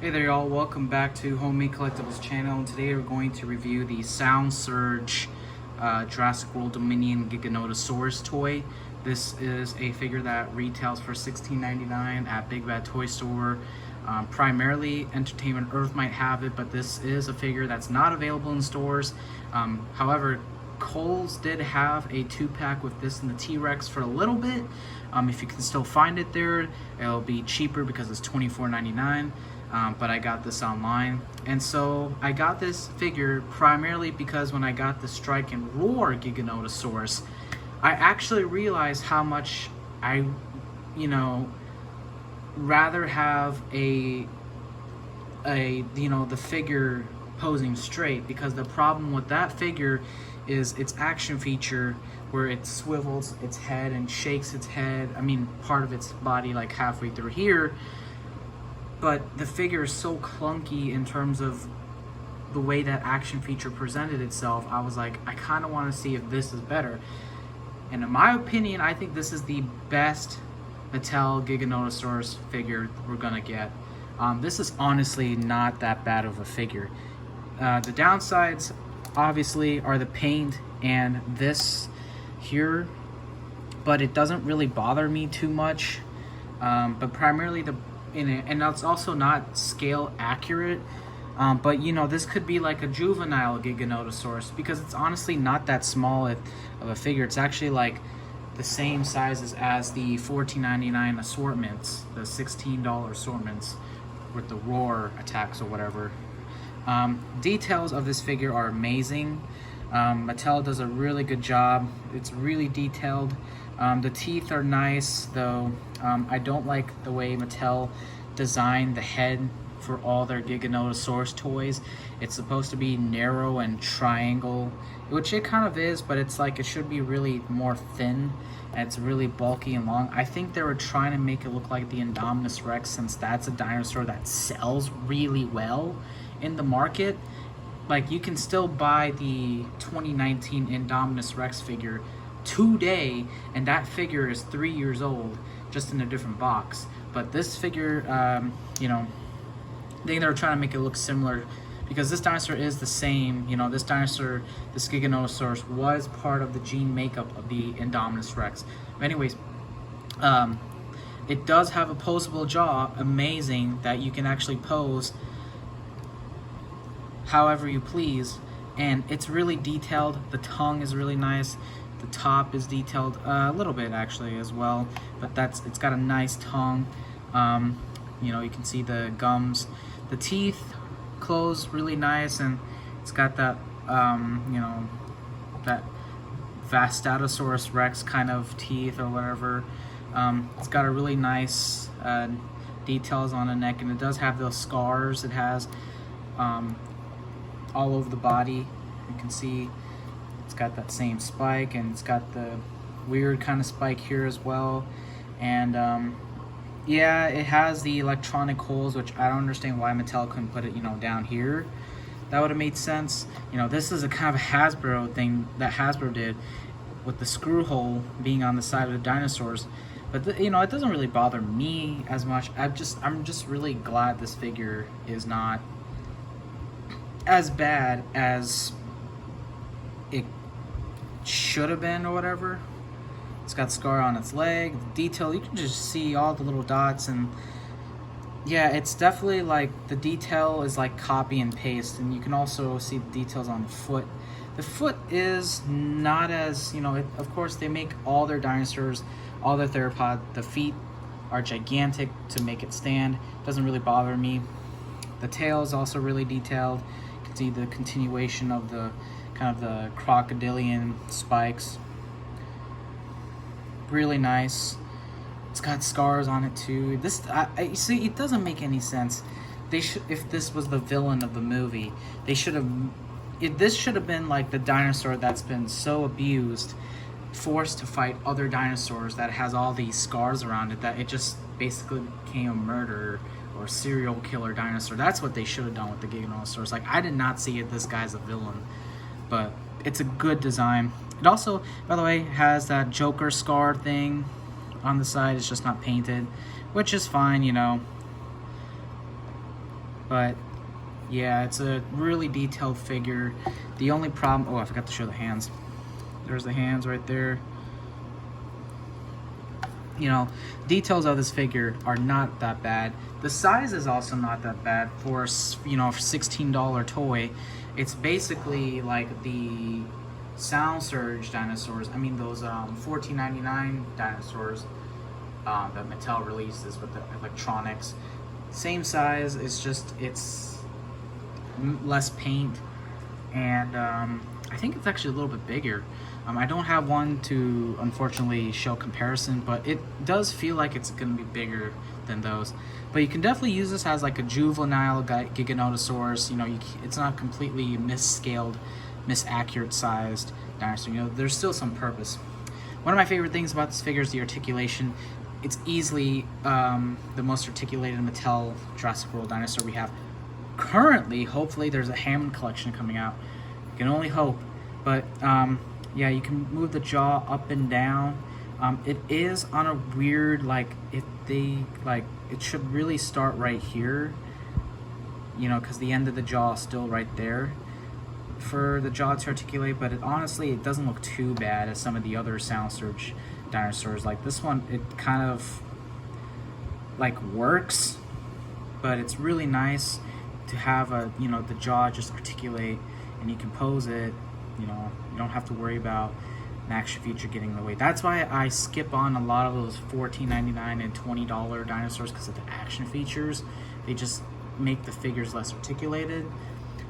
Hey there y'all, welcome back to Homemade Collectibles channel, and today we're going to review the Sound Surge Jurassic World Dominion Giganotosaurus toy. This is a figure that retails for $16.99 at Big Bad Toy Store. Primarily Entertainment Earth might have it, but this is a figure that's not available in stores. However, Kohl's did have a 2-pack with this and the T-Rex for a little bit. If you can still find it there, it'll be cheaper because it's $24.99. But I got this online, and so I got this figure primarily because when I got the Strike and Roar Giganotosaurus, I actually realized how much I, rather have the figure posing straight, because the problem with that figure is its action feature where it swivels its head and shakes its head, part of its body like halfway through here. But the figure is so clunky in terms of the way that action feature presented itself. I was like, I kind of want to see if this is better. And in my opinion, I think this is the best Mattel Giganotosaurus figure we're gonna get. This is honestly not that bad of a figure. The downsides, obviously, are the paint and this here, but it doesn't really bother me too much. But primarily and it's also not scale accurate, but this could be like a juvenile Giganotosaurus, because it's honestly not that small of a figure. It's actually like the same sizes as the $14.99 assortments, the $16 assortments with the Roar attacks or whatever. Details of this figure are amazing. Mattel does a really good job. It's really detailed. The teeth are nice, though. I don't like the way Mattel designed the head for all their Giganotosaurus toys. It's supposed to be narrow and triangle, which it kind of is, but it's like it should be really more thin, and it's really bulky and long. I think they were trying to make it look like the Indominus Rex, since that's a dinosaur that sells really well in the market. Like, you can still buy the 2019 Indominus Rex figure today, and that figure is 3 years old, just in a different box. But this figure, I think they were trying to make it look similar, because this dinosaur is the same. This dinosaur, this Giganotosaurus, was part of the gene makeup of the Indominus Rex. But anyways, it does have a posable jaw, amazing, that you can actually pose however you please, and it's really detailed. The tongue is really nice. The top is detailed a little bit actually as well, but it's got a nice tongue. You can see the gums. The teeth close really nice, and it's got that that Vastatosaurus Rex kind of teeth or whatever. It's got a really nice details on the neck, and it does have those scars. It has all over the body. You can see it's got that same spike, and it's got the weird kind of spike here as well. And yeah, it has the electronic holes, which I don't understand why Mattel couldn't put it down here. That would have made sense. This is a kind of Hasbro thing that Hasbro did, with the screw hole being on the side of the dinosaurs. But it doesn't really bother me as much. I'm just really glad this figure is not as bad as it should have been or whatever. It's got scar on its leg. The detail, you can just see all the little dots, and yeah, it's definitely like the detail is like copy and paste. And you can also see the details on the foot. The foot is not as, of course they make all their dinosaurs, all their theropod, the feet are gigantic to make it stand. Doesn't really bother me. The tail is also really detailed. You can see the continuation of the kind of the crocodilian spikes. Really nice. It's got scars on it too. This, I see, it doesn't make any sense. If this was the villain of the movie, they should have. This should have been like the dinosaur that's been so abused, forced to fight other dinosaurs, that has all these scars around it, that it just basically became a murderer or serial killer dinosaur. That's what they should have done with the Giganotosaurus. Like, I did not see it this guy's a villain, but it's a good design. It also, by the way, has that Joker scar thing on the side. It's just not painted, which is fine, But yeah, it's a really detailed figure. The only problem, oh, I forgot to show the hands. There's the hands right there. You know, details of this figure are not that bad. The size is also not that bad for, you know, for $16 toy. It's basically like the Sound Surge dinosaurs. I mean, those $14.99 dinosaurs that Mattel releases with the electronics. Same size. It's just it's less paint, and I think it's actually a little bit bigger. I don't have one to unfortunately show comparison, but it does feel like it's going to be bigger than those. But you can definitely use this as like a juvenile Giganotosaurus. You know, it's not completely misscaled, misaccurate sized dinosaur. You know, there's still some purpose. One of my favorite things about this figure is the articulation. It's easily the most articulated Mattel Jurassic World dinosaur we have currently. Hopefully there's a Hammond collection coming out. You can only hope. But yeah, you can move the jaw up and down. It is on a weird, like, if they, like, it should really start right here, you know, because the end of the jaw is still right there for the jaw to articulate. But honestly, it doesn't look too bad as some of the other Sound Surge dinosaurs. Like this one, it kind of like works, but it's really nice to have a, you know, the jaw just articulate, and you can pose it. You know, you don't have to worry about an action feature getting in the way. That's why I skip on a lot of those $14.99 and $20 dinosaurs, because of the action features. They just make the figures less articulated.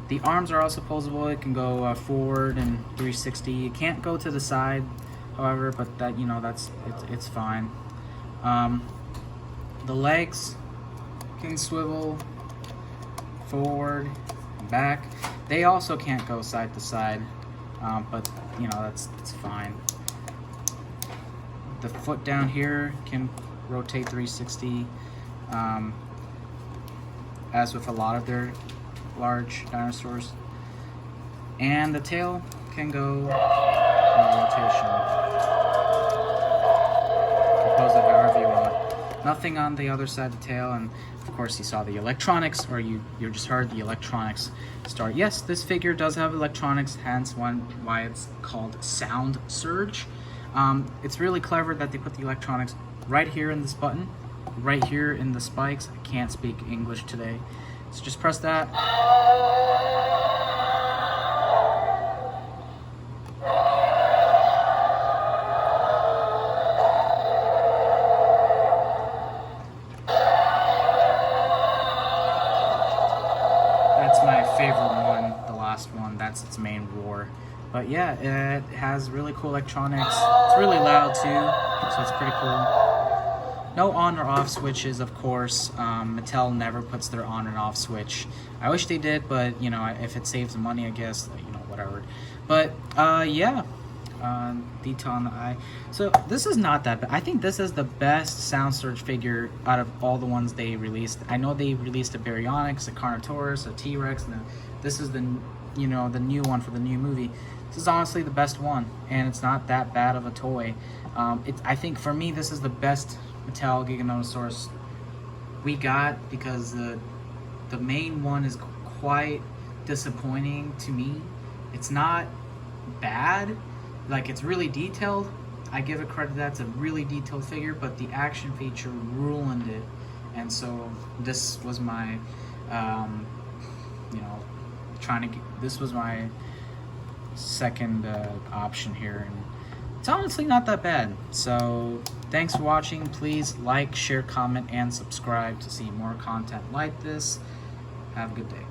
The arms are also posable. It can go forward and 360. It can't go to the side, however, but that, you know, it's fine. The legs can swivel forward and back. They also can't go side to side. But you know, that's fine. The foot down here can rotate 360, as with a lot of their large dinosaurs. And the tail can go rotation. Compose it however you want. Nothing on the other side of the tail, and of course you saw the electronics, or you just heard the electronics start. Yes, this figure does have electronics, hence why it's called Sound Surge. It's really clever that they put the electronics right here in this button, right here in the spikes. I can't speak English today, so just press that. My favorite one, the last one, that's its main roar. But yeah, it has really cool electronics. It's really loud too, so it's pretty cool. No on or off switches, of course. Mattel never puts their on and off switch. I wish they did, but you know, if it saves money, I guess, you know, whatever. But yeah, detail on the eye. So this is not that bad. I think this is the best Sound Surge figure out of all the ones they released. I know they released a Baryonyx, a Carnotaurus, a T-Rex, and this is the, you know, the new one for the new movie. This is honestly the best one, and it's not that bad of a toy. I think for me, this is the best Mattel Giganotosaurus we got, because the main one is quite disappointing to me. It's not bad. Like, it's really detailed. I give it credit, that's a really detailed figure, but the action feature ruined it. And so this was my, you know, this was my second option here. And it's honestly not that bad. So thanks for watching. Please like, share, comment, and subscribe to see more content like this. Have a good day.